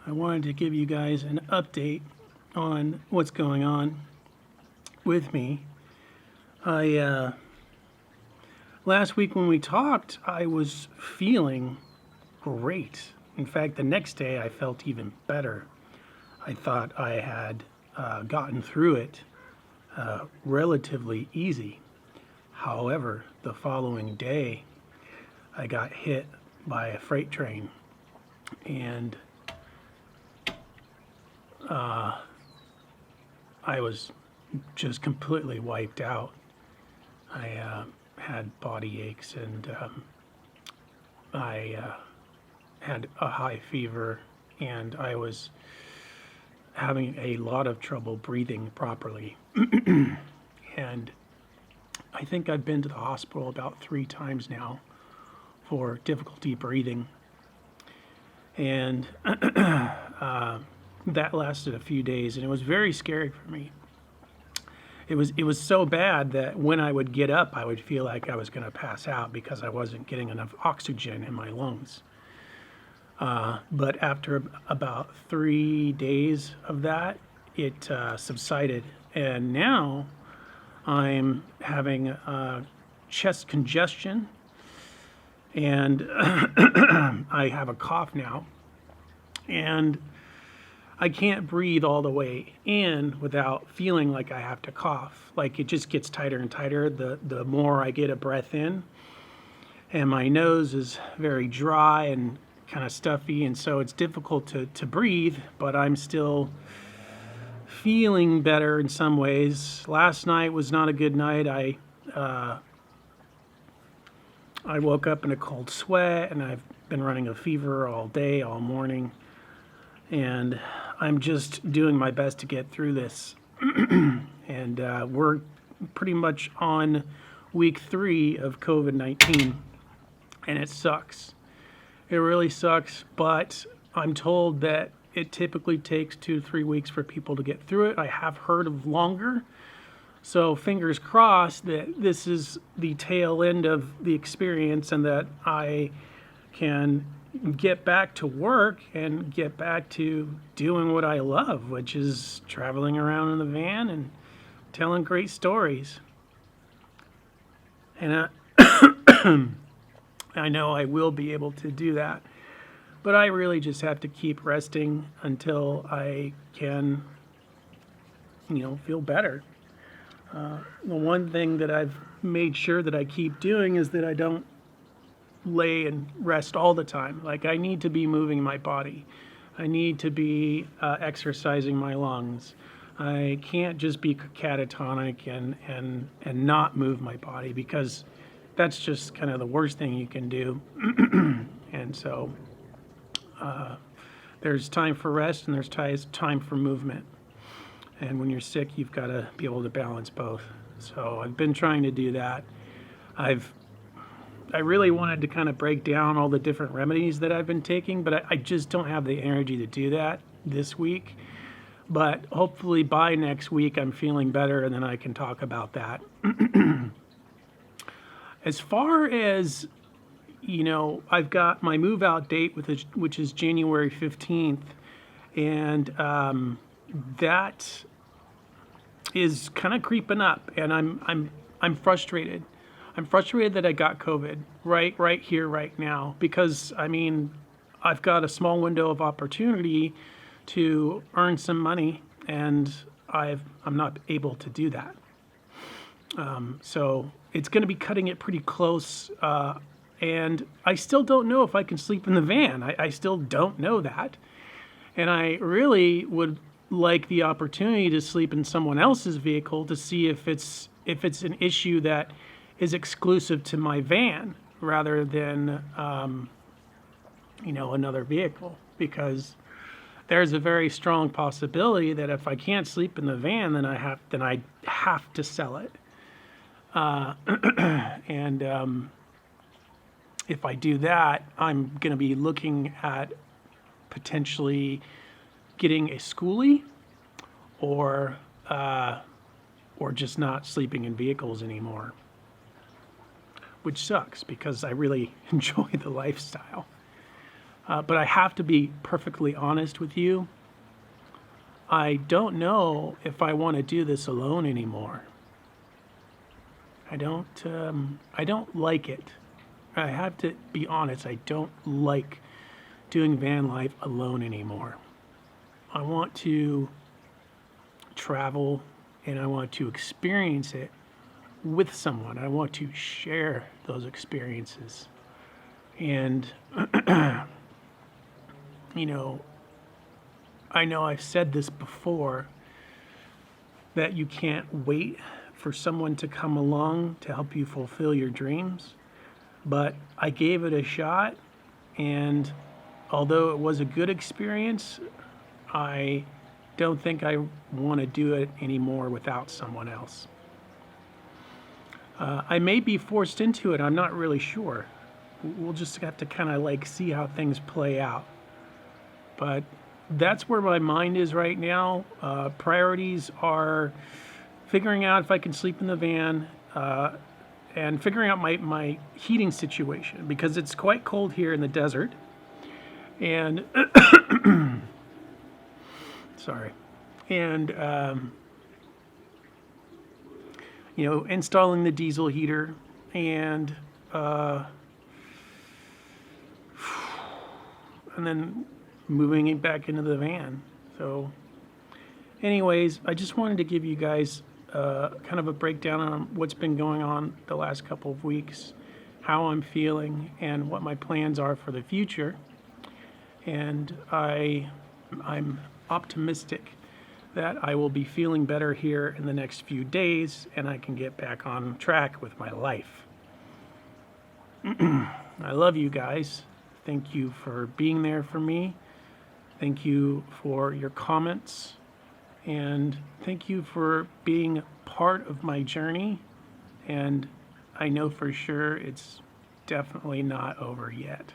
I wanted to give you guys an update on what's going on with me. I last week when we talked, I was feeling great. In fact, the next day I felt even better. I thought I had gotten through it relatively easy. However, the following day, I got hit by a freight train, and I was just completely wiped out. I had body aches, and I had a high fever, and I was having a lot of trouble breathing properly. And I think I've been to the hospital about 3 times now for difficulty breathing. And that lasted a few days, and it was very scary for me. It was so bad that when I would get up, I would feel like I was going to pass out because I wasn't getting enough oxygen in my lungs. But after about 3 days of that, it subsided, and now I'm having chest congestion, and I have a cough now, and I can't breathe all the way in without feeling like I have to cough. Like, it just gets tighter and tighter the more I get a breath in. And my nose is very dry and kind of stuffy, and so it's difficult to breathe, but I'm still feeling better in some ways. Last night was not a good night. I woke up in a cold sweat, and I've been running a fever all day, all morning. And I'm just doing my best to get through this. And we're pretty much on week 3 of COVID-19, and it sucks. It really sucks, but I'm told that it typically takes 2 to 3 weeks for people to get through it. I have heard of longer, so fingers crossed that this is the tail end of the experience and that I can get back to work and get back to doing what I love, which is traveling around in the van and telling great stories. And I know I will be able to do that, but I really just have to keep resting until I can, feel better. The one thing that I've made sure that I keep doing is that I don't lay and rest all the time. Like, I need to be moving my body. I need to be exercising my lungs. I can't just be catatonic and not move my body, because that's just kind of the worst thing you can do. And so there's time for rest and there's time for movement. And when you're sick, you've got to be able to balance both. So I've been trying to do that. I really wanted to kind of break down all the different remedies that I've been taking, but I just don't have the energy to do that this week. But hopefully by next week I'm feeling better, and then I can talk about that. As far as, I've got my move out date, which is January 15th, and that is kind of creeping up, and I'm frustrated. I'm frustrated that I got COVID right here, right now, because I've got a small window of opportunity to earn some money, and I'm not able to do that. So it's going to be cutting it pretty close, and I still don't know if I can sleep in the van. I still don't know that, and I really would like the opportunity to sleep in someone else's vehicle to see if it's an issue that is exclusive to my van rather than another vehicle, because there's a very strong possibility that if I can't sleep in the van, then I have to sell it. And if I do that, I'm going to be looking at potentially getting a schoolie, or just not sleeping in vehicles anymore, which sucks because I really enjoy the lifestyle. But I have to be perfectly honest with you. I don't know if I want to do this alone anymore. I don't like it. I have to be honest. I don't like doing van life alone anymore. I want to travel and I want to experience it with someone. I want to share those experiences. And, you know, I know I've said this before that you can't wait for someone to come along to help you fulfill your dreams. But I gave it a shot, and although it was a good experience, I don't think I want to do it anymore without someone else. I may be forced into it, I'm not really sure. We'll just have to kind of like see how things play out. But that's where my mind is right now. Priorities are figuring out if I can sleep in the van, and figuring out my heating situation because it's quite cold here in the desert. And sorry. And installing the diesel heater and then moving it back into the van. So anyways, I just wanted to give you guys kind of a breakdown on what's been going on the last couple of weeks, how I'm feeling, and what my plans are for the future. And I'm optimistic that I will be feeling better here in the next few days and I can get back on track with my life. I love you guys. Thank you for being there for me. Thank you for your comments. And thank you for being part of my journey. And I know for sure it's definitely not over yet.